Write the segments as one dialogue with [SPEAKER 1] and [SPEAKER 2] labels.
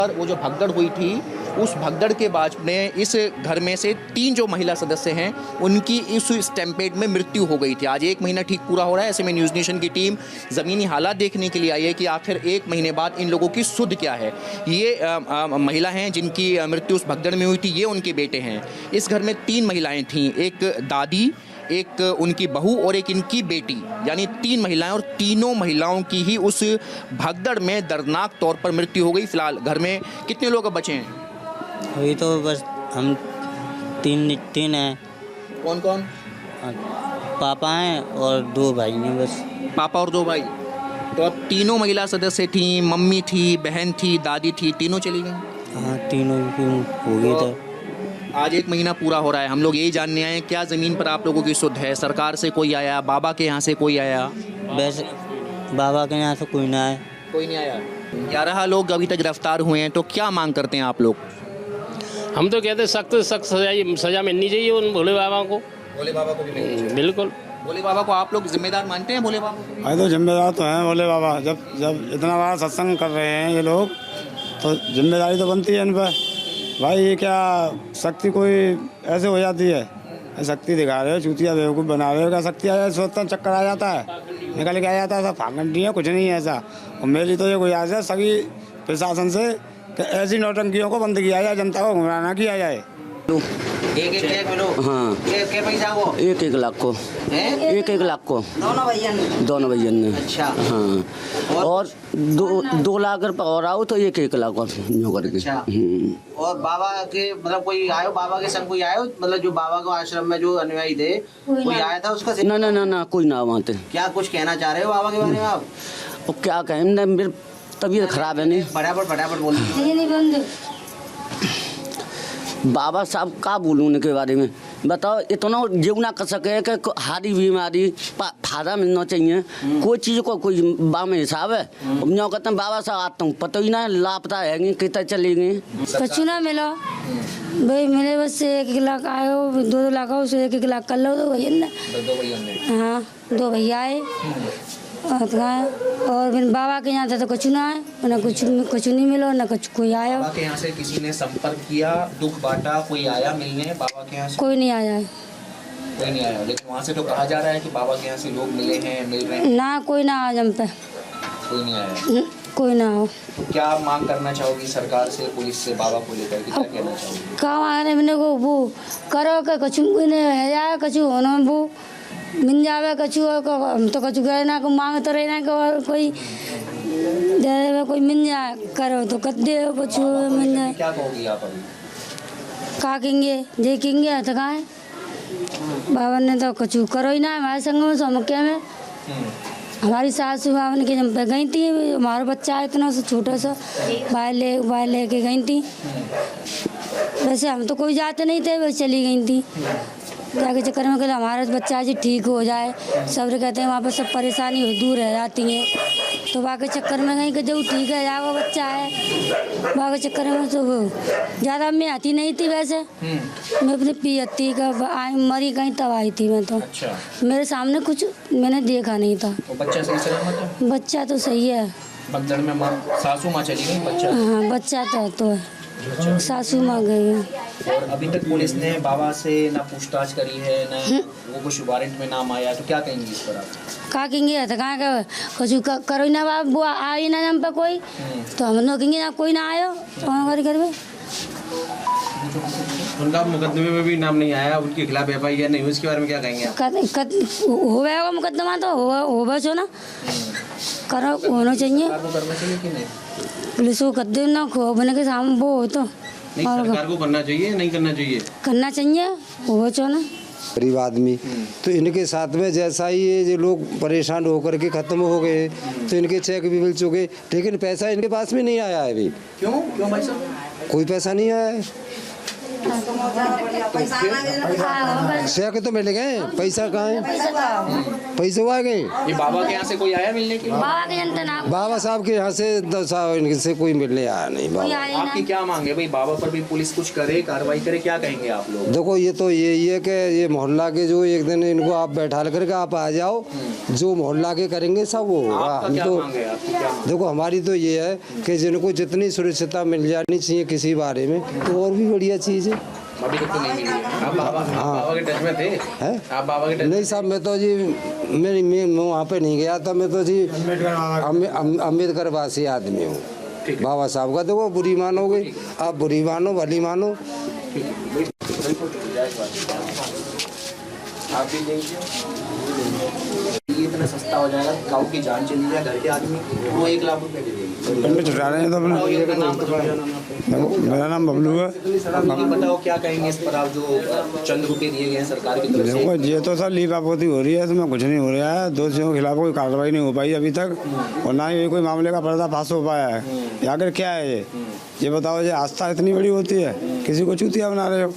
[SPEAKER 1] पर वो जो भगदड़ हुई थी, उस भगदड़ के बाद में इस घर में से 3 जो महिला सदस्य हैं उनकी इस स्टैम्पेड में मृत्यु हो गई थी। आज 1 महीना ठीक पूरा हो रहा है। ऐसे में न्यूज़ नेशन की टीम ज़मीनी हालात देखने के लिए आई है कि आखिर 1 महीने बाद इन लोगों की सुध क्या है। ये महिला हैं जिनकी मृत्यु उस भगदड़ में हुई थी, ये उनके बेटे हैं। इस घर में 3 महिलाएं थीं, एक दादी, एक उनकी बहू और एक इनकी बेटी, यानी 3 महिलाएं, और तीनों महिलाओं की ही उस भगदड़ में दर्दनाक तौर पर मृत्यु हो गई। फिलहाल घर में कितने लोग बचे हैं?
[SPEAKER 2] अभी तो बस हम तीन हैं।
[SPEAKER 1] कौन कौन?
[SPEAKER 2] पापा हैं और 2 भाई हैं बस।
[SPEAKER 1] पापा और 2 भाई। तो अब तीनों महिला सदस्य थी, मम्मी थी, बहन थी, दादी थी, तीनों चली गई।
[SPEAKER 2] हाँ, तीनों की हो गई। तो
[SPEAKER 1] आज 1 महीना पूरा हो रहा है। हम लोग यही जानने आए हैं, क्या ज़मीन पर आप लोगों की सुध है? सरकार से कोई आया? बाबा के यहाँ से कोई आया?
[SPEAKER 2] वैसे बाबा के यहाँ से कोई ना आए।
[SPEAKER 1] कोई नहीं आया। 11 लोग अभी तक गिरफ्तार हुए हैं, तो क्या मांग करते हैं आप लोग?
[SPEAKER 3] हम तो कहते हैं सख्त सख्त सजा मिलनी चाहिए उन भोले बाबा को।
[SPEAKER 1] भोले बाबा को भी मिलनी चाहिए।
[SPEAKER 3] बिल्कुल।
[SPEAKER 1] भोले बाबा को आप लोग जिम्मेदार मानते हैं? भोले बाबा को?
[SPEAKER 4] अरे तो जिम्मेदार तो हैं भोले बाबा। जब इतना बड़ा सत्संग कर रहे हैं ये लोग, तो जिम्मेदारी तो बनती है इन पर। भाई ये क्या शक्ति कोई ऐसे हो जाती है? शक्ति दिखा रहे हो, चूतिया बेवकूफ़ बना रहे हो। क्या शक्ति आ जाए, सोचता चक्कर आ जाता है, निकल के आ जाता है। सब फागंडी है, कुछ नहीं है ऐसा। और मेरी तो ये गुजारिश है सभी प्रशासन से कि ऐसी नौटंकियों को बंद किया जाए, जनता को गुमराह ना किया जाए।
[SPEAKER 1] एक मिलो।
[SPEAKER 5] हाँ,
[SPEAKER 1] क्या पैसा वो?
[SPEAKER 5] 1 लाख को। 1 लाख को दोनों भैया ने।
[SPEAKER 1] अच्छा।
[SPEAKER 5] हाँ, और 2 लाख रुपये और आओ तो 1 लाख और यूँ करके।
[SPEAKER 1] अच्छा। और बाबा के मतलब कोई आयो, बाबा के संग कोई आयो, मतलब जो बाबा को आश्रम में जो अनुयायी थे कोई आया था उसका?
[SPEAKER 5] ना कोई ना वहाँ थे।
[SPEAKER 1] क्या कुछ कहना चाह रहे हो बाबा के बारे में आप?
[SPEAKER 5] और क्या कहें, मेरी तबीयत खराब है। नहीं
[SPEAKER 1] फटाफट बोलिए।
[SPEAKER 5] बाबा साहब का बोलूँ उनके बारे में, बताओ। इतना जीव ना कर सके कि हारी बीमारी फायदा मिलना चाहिए। कोई चीज़ को कोई बाम हिसाब है। यूँ कहते हैं बाबा साहब आता हूँ, पता ही ना लापता है कितना चली गई।
[SPEAKER 6] कछु ना मिला भाई, मिले बस 1 लाख आयो, 2 लाख आओ, 1 लाख कर लो। 2 भैया ने। हाँ, 2 भैया आए और फिर बाबा के यहाँ तो कुछ ना है ना, कुछ नहीं मिला ना कुछ कोई आया।
[SPEAKER 1] बाबा के यहाँ से किसी ने संपर्क किया, दुख बांटा, कोई आया मिलने बाबा के यहाँ से?
[SPEAKER 6] कोई नहीं आया है।
[SPEAKER 1] कोई नहीं आया, लेकिन वहाँ से तो कहा जा रहा है कि बाबा के यहाँ से लोग मिले हैं, मिल रहे हैं।
[SPEAKER 6] ना कोई ना आज हम पे।
[SPEAKER 1] कोई नहीं आया।
[SPEAKER 6] कोई ना हो।
[SPEAKER 1] तो क्या मांग करना चाहोगी सरकार से, पुलिस से, बाबा को लेकर के क्या कहना चाहोगी?
[SPEAKER 6] काम आ रहे मैंने को वो करो कि कछु है जाए, कछु होना वो मिल जावे, कछु हम तो कछु गए ना को मांग तो रहना को कोई जैसे कोई मिल जाए करो तो कर दे, कुछ मिल जाए।
[SPEAKER 1] क्या कहोगी आप अभी?
[SPEAKER 6] का कहेंगे जे कहेंगे तो कहाँ बाबा ने तो कुछ करो ही ना हमारे संग में समक्या में। हमारी सासू बाबा ने के जम पे गई थी, हमारा बच्चा इतना सा छोटा सा बाहर ले के गई थी। वैसे हम तो कोई जाते नहीं थे, वैसे चली गई थी। जाके चक्कर में कहते हमारा बच्चा जी ठीक हो जाए, सब कहते हैं वहाँ पर सब परेशानी दूर रह जाती हैं। तो वहाँ के चक्कर में गई कि जो ठीक है जाओ बच्चा है, वहाँ के चक्कर में तो ज़्यादा मैं आती नहीं थी। वैसे मैं अपनी पियती का मरी कहीं तब आई थी मैं तो।
[SPEAKER 1] अच्छा।
[SPEAKER 6] मेरे सामने कुछ मैंने देखा नहीं था।
[SPEAKER 1] तो बच्चा सही सलामत है?
[SPEAKER 6] बच्चा तो सही है।
[SPEAKER 1] भगदड़ में सासू माँ चली गई, बच्चा?
[SPEAKER 6] हाँ, बच्चा तो है। सासू माँ गई।
[SPEAKER 1] और अभी तक पुलिस ने बाबा से ना पूछताछ करी है, ना वो कुछ वारंट में नाम आया, तो क्या कहेंगे इस पर आप?
[SPEAKER 6] का कहेंगे तो कहाँ का कुछ करो ना बाप, वो आई ना हम पे कोई, तो हम लोग कहेंगे ना कोई ना आयो तो करवे।
[SPEAKER 7] उनका मुकदमे में भी नाम नहीं आया, उनके खिलाफ FIR नहीं हुई, उसके बारे में क्या कहेंगे आप?
[SPEAKER 6] होगा मुकदमा तो होगा छो ना, करो होना चाहिए।
[SPEAKER 1] करना चाहिए कि नहीं?
[SPEAKER 6] पुलिस को कर दे ना खो बने के सामने वो हो तो
[SPEAKER 7] नहीं, सरकार को करना चाहिए नहीं करना चाहिए?
[SPEAKER 6] करना चाहिए, हो छो ना।
[SPEAKER 8] गरीब आदमी तो इनके साथ में जैसा ही ये जो लोग परेशान होकर के खत्म हो गए, तो इनके चेक भी मिल चुके, लेकिन पैसा इनके पास में नहीं आया है अभी।
[SPEAKER 1] क्यों भाई साहब?
[SPEAKER 8] कोई पैसा नहीं आया है। शेयर के तो मिल गए, पैसा कहाँ है? पैसे वो आ गए।
[SPEAKER 1] ये बाबा के यहाँ से कोई आया मिलने के लिए?
[SPEAKER 6] बाबा के जनता ना
[SPEAKER 8] बाबा साहब के यहाँ से इनसे कोई मिलने आया नहीं।
[SPEAKER 6] कोई
[SPEAKER 8] बाबा
[SPEAKER 6] आया ही
[SPEAKER 1] आपकी
[SPEAKER 6] ना।
[SPEAKER 1] क्या मांग है भाई? बाबा पर भी पुलिस कुछ करे, कार्रवाई करे, क्या कहेंगे आप लोग?
[SPEAKER 8] देखो ये तो यही है कि ये मोहल्ला के जो एक दिन इनको आप बैठा करके आप आ जाओ, जो मोहल्ला के करेंगे सब वो होगा।
[SPEAKER 1] आपका
[SPEAKER 8] हम
[SPEAKER 1] क्या
[SPEAKER 8] तो
[SPEAKER 1] मांग है? आपकी क्या मांग?
[SPEAKER 8] देखो हमारी तो ये है कि जिनको जितनी सुरक्षितता मिल जानी चाहिए किसी बारे में तो और भी बढ़िया चीज़ है।
[SPEAKER 1] अभी तक तो नहीं मिली है। आप बाबा के टच में थे?
[SPEAKER 8] हैं?
[SPEAKER 1] आप बाबा के टच
[SPEAKER 8] नहीं साहब, मैं तो जी मैं वहाँ पे नहीं गया था। मैं तो जी अम्बेडकर वासी आदमी हूँ। बाबा साहब का देखो बुरी मानोगे, आप बुरी मानो भली मानो।
[SPEAKER 1] आप भी देखिए ये इतना सस्ता हो जाएगा, गाँव की जान चली जाए, घर के आदमी वो 1 लाख रुपए दे देंगे।
[SPEAKER 4] छुटा रहे हैं तो अपना। मेरा नाम बबलू है।
[SPEAKER 1] आप बताओ क्या कहेंगे इस पर, आप जो चंद रुपए दिए गए हैं सरकार की तरफ से?
[SPEAKER 4] देखो ये तो सर लीपापोती हो रही है, इसमें कुछ नहीं हो रहा है। दोषियों के खिलाफ कोई कार्रवाई नहीं हो पाई अभी तक, और ना ही कोई मामले का पर्दाफाश हो पाया है। आखिर क्या है ये बताओ। ये आस्था इतनी बड़ी होती है, किसी को चूतिया बना रहे हो।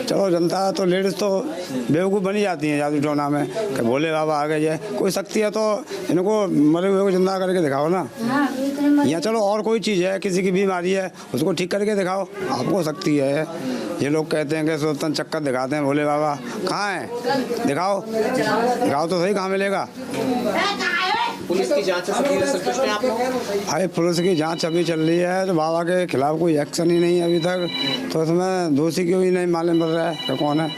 [SPEAKER 4] चलो जनता तो लेडीज तो बेवकूफ़ बनी जाती हैं जादू टोना में कि भोले बाबा आ गए। कोई शक्ति है तो इनको मरे हुए को जिंदा करके दिखाओ ना। या चलो और कोई चीज़ है, किसी की बीमारी है उसको ठीक करके दिखाओ, आपको शक्ति है। ये लोग कहते हैं कि सुल्तान चक्कर दिखाते हैं भोले बाबा, कहाँ है? दिखाओ दिखाओ तो सही, कहाँ मिलेगा?
[SPEAKER 1] पुलिस की जांच से संतुष्ट हैं आप लोग?
[SPEAKER 4] अरे पुलिस की जांच अभी चल रही है, तो बाबा के खिलाफ कोई एक्शन ही नहीं है अभी तक। तो इसमें दोषी क्यों ही नहीं मालूम पड़ रहा है कि कौन है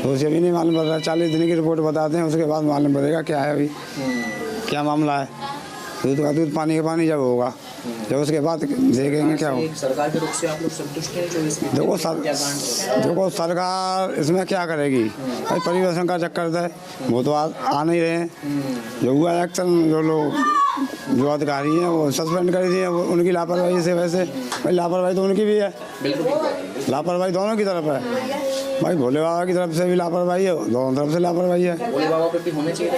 [SPEAKER 4] दोषी, अभी नहीं मालूम पड़ रहा है। 40 दिन की रिपोर्ट बताते हैं, उसके बाद मालूम पड़ेगा क्या है अभी, क्या मामला है। दूध का दूध पानी का पानी जब होगा, जब उसके बाद देखेंगे क्या होगा।
[SPEAKER 1] सरकार के रुख से आप लोग संतुष्ट हैं? जो इसकी
[SPEAKER 4] देखो सरकार इसमें क्या करेगी भाई, परिवर्तन का चक्कर है, वो तो आ नहीं रहे हैं। जो हुआ एक्शन, जो लोग जो अधिकारी हैं वो सस्पेंड कर दिए, उनकी लापरवाही से। वैसे भाई लापरवाही तो उनकी भी है, लापरवाही दोनों की तरफ है भाई। भोले बाबा की तरफ से भी लापरवाही है, दोनों तरफ से लापरवाही है।
[SPEAKER 1] भोले बाबा पे भी होना चाहिए,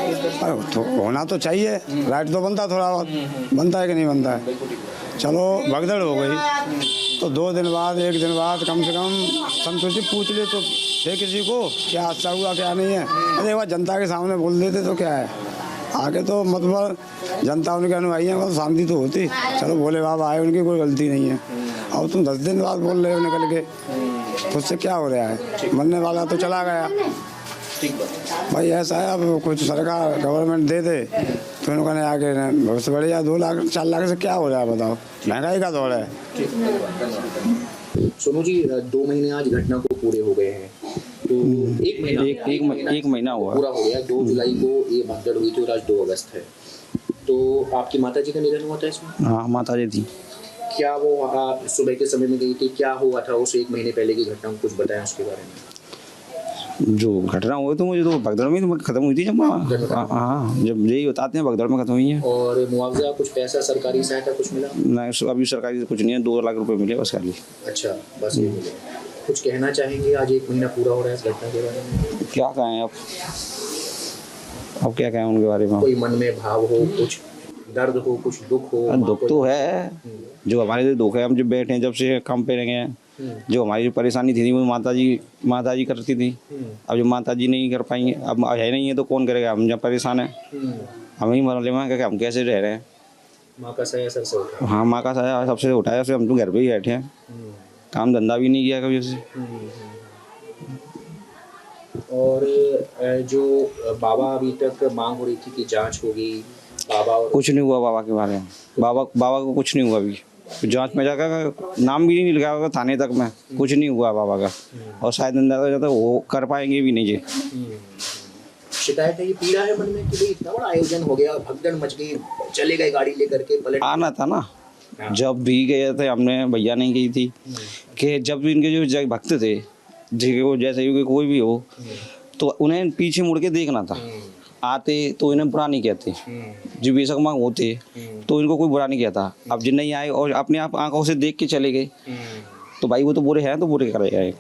[SPEAKER 4] तो होना तो चाहिए, राइट तो बनता, थोड़ा बहुत बनता है कि नहीं बनता है। चलो भगदड़ हो गई तो 2 दिन बाद 1 दिन बाद कम से कम संतुष्टि पूछ ले तो थे किसी को क्या अच्छा हुआ क्या नहीं है। अरे एक बार जनता के सामने बोल देते तो क्या है, आगे तो मतलब जनता उनके अनुयायी है, मतलब शांति तो होती। चलो भोले बाबा आए, उनकी कोई गलती नहीं है। और तुम 10 दिन बाद बोल रहे हो निकल के, तो उससे क्या हो रहा है? मरने वाला तो चला गया भाई। ऐसा है, अब कुछ सरकार गवर्नमेंट दे दे तो इनको नहीं आगे भविष्य बढ़ जाए। 2 लाख 4 लाख से क्या हो रहा है बताओ, महंगाई का दौर है।
[SPEAKER 1] सोनू जी 2 महीने आज घटना को पूरे हो गए हैं, तो एक महीना हुआ पूरा हो गया। 2 जुलाई को ये भगदड़ हुई थी और आज 2 अगस्त है। तो आपकी माता जी का निधन हुआ था इसमें?
[SPEAKER 2] हाँ माता जी थी।
[SPEAKER 1] क्या वो आप सुबह के समय में गई थी? क्या हुआ था उस 1 महीने पहले की घटना को कुछ बताएं उसके बारे में।
[SPEAKER 2] जो घटना हुई तो मुझे तो भगदड़ में तो खत्म हुई थी जब हाँ, जब यही बताते हैं भगदड़ में खत्म हुई है।
[SPEAKER 1] और मुआवजा कुछ पैसा, सरकारी सहायता कुछ मिला?
[SPEAKER 2] नहीं अभी सरकारी से कुछ नहीं है, 2 लाख रुपए मिले बस खाली।
[SPEAKER 1] अच्छा, बस ये मिले। कुछ कहना चाहेंगे? आज 1 महीना पूरा हो रहा है इस घटना के बारे में,
[SPEAKER 2] क्या कहें अब क्या कहें उनके बारे में।
[SPEAKER 1] कोई मन में भाव हो, कुछ दर्द हो, कुछ दुख हो?
[SPEAKER 2] दुख तो है, जो हमारे लिए दुख है, हम जब बैठे हैं जब से काम पे रहेंगे हैं, जो हमारी परेशानी थी वो माता जी करती थी। अब जो माता जी नहीं कर पाएंगे, अब है नहीं है तो कौन करेगा। हम जब परेशान है, हम ही मरले में कि हम कैसे रह रहे हैं।
[SPEAKER 1] माँ का साया सर से उठाया?
[SPEAKER 2] हाँ माँ का साया सबसे उठाया, फिर हम तो घर पे ही बैठे हैं, काम धंधा भी नहीं किया कभी से।
[SPEAKER 1] और जो बाबा अभी तक मांग हो रही थी कि जांच होगी, बाबा और
[SPEAKER 2] कुछ नहीं हुआ बाबा के बारे में। बाबा को कुछ नहीं हुआ अभी, जांच में जाकर नाम भी नहीं लिखा होगा थाने तक में, कुछ नहीं हुआ बाबा का। और शायद अंदाजा जाता वो कर पाएंगे भी नहीं जी।
[SPEAKER 1] शिकायत है, ये पीड़ा है मन में कि भाई इतना बड़ा आयोजन हो गया, भगदड़ मच गई, चले गए गाड़ी लेकर के, पलट
[SPEAKER 2] आना था ना। जब भी गए थे हमने, भैया नहीं गई थी कि जब भी इनके जो भक्त थे, जैसे कोई भी हो, तो उन्हें पीछे मुड़ के देखना था। आते तो इन्हें बुरा नहीं कहते, जो बेशक मांग होते तो इनको कोई बुरा नहीं कहता। अब जिन नहीं आए और अपने आप आंखों से देख के चले गए तो भाई वो तो बुरे हैं, तो बुरे कर रहे हैं।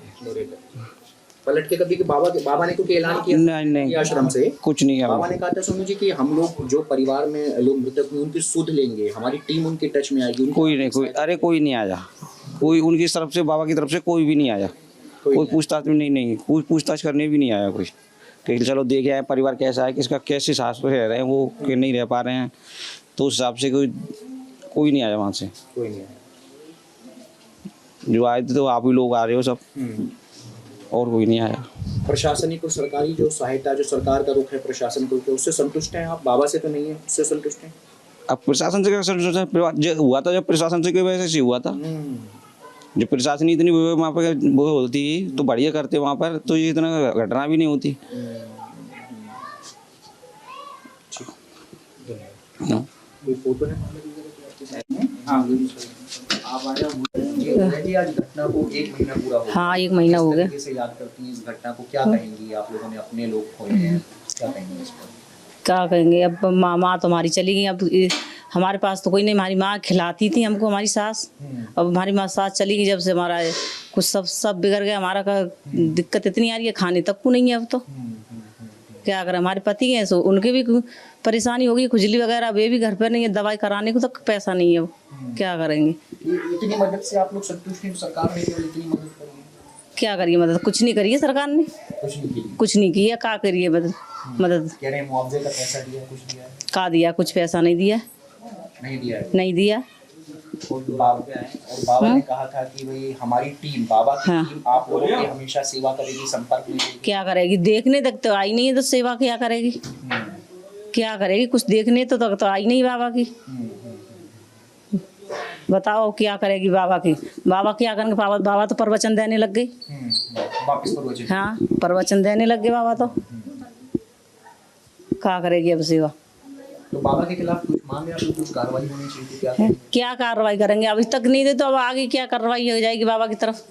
[SPEAKER 1] पलट के कभी बाबा ने कुछ ऐलान किया? नहीं आश्रम से कुछ नहीं है। बाबा ने कहा था सोनू जी कि हम लोग जो परिवार में लोग मृतक हुए उनकी सुध लेंगे, हमारी टीम उनके टच में आएगी।
[SPEAKER 2] कोई नहीं, कोई नहीं आया, कोई उनकी तरफ से, बाबा की तरफ से कोई भी नहीं आया, कोई पूछताछ में नहीं, कोई पूछताछ करने भी नहीं आया कोई, कि चलो देखे आए परिवार कैसा है, किसका कैसे सास रह रहे हैं वो, कि नहीं रह पा रहे हैं, तो उस हिसाब से कोई नहीं आया वहाँ से।
[SPEAKER 1] कोई नहीं आया।
[SPEAKER 2] जो आए थे तो आप ही लोग आ रहे हो सब, और कोई नहीं आया।
[SPEAKER 1] प्रशासनिक और सरकारी जो सहायता, जो सरकार का रुख है प्रशासन को, उससे संतुष्ट हैं आप? बाबा से तो नहीं है, उससे संतुष्ट हैं?
[SPEAKER 2] अब प्रशासन से क्या संतुष्ट है? जो हुआ था जब प्रशासन से की वजह से हुआ था, जो प्रशासन इतनी वहाँ पर वो होती तो बढ़िया करते वहाँ पर, तो ये इतना घटना भी नहीं होती।
[SPEAKER 1] कोई फोटो है? आज घटना को 1 महीना पूरा हो गया।
[SPEAKER 9] हाँ 1 महीना हो गया।
[SPEAKER 1] कैसे याद करती हैं इस घटना को? क्या कहेंगी? आप लोगों ने अपने लोग खोए हैं, क्या कहेंगे इस पर?
[SPEAKER 9] क्या कहेंगे, अब माँ तो हमारी चली गई, अब हमारे पास तो कोई नहीं। हमारी माँ खिलाती थी हमको, हमारी सास। अब हमारी माँ सास चली गई जब से, हमारा कुछ सब बिगड़ गया हमारा का। दिक्कत इतनी आ रही है, खाने तक को नहीं है अब तो। क्या करें, हमारे पति हैं सो उनके भी परेशानी होगी, खुजली वगैरह, वे भी घर पर नहीं है, दवाई कराने को तक पैसा नहीं है, वो क्या करेंगे।
[SPEAKER 1] इतनी मदद से आप लोग संतुष्ट हैं? सरकार ने केवल इतनी मदद करी है?
[SPEAKER 9] क्या करिए मदद, कुछ नहीं करिए सरकार ने, कुछ नहीं किया। क्या करिए मदद
[SPEAKER 1] कह रहे हैं मुआवजे का पैसा दिया, कुछ दिया है?
[SPEAKER 9] का दिया, कुछ पैसा नहीं दिया, नहीं दिया।
[SPEAKER 1] और बाबा ने कहा था कि भाई हमारी टीम, बाबा की टीम आप लोगों की हमेशा सेवा करेगी, संपर्क में रहेगी।
[SPEAKER 9] क्या करेगी, देखने तक तो आई नहीं है, तो सेवा क्या करेगी, क्या करेगी, कुछ देखने तो तक तो आई नहीं बाबा की। बताओ क्या करेगी बाबा की, बाबा क्या करेंगे। बाबा तो प्रवचन देने लग गई,
[SPEAKER 1] वापस प्रवचन।
[SPEAKER 9] हाँ प्रवचन देने लग गए बाबा तो। क्या करेगी अब सेवा।
[SPEAKER 1] तो बाबा के खिलाफ कुछ मांगे, कुछ कार्रवाई होनी चाहिए? क्या
[SPEAKER 9] क्या कार्रवाई करेंगे, अभी तक नहीं दे तो अब आगे क्या कार्रवाई हो जाएगी बाबा की तरफ।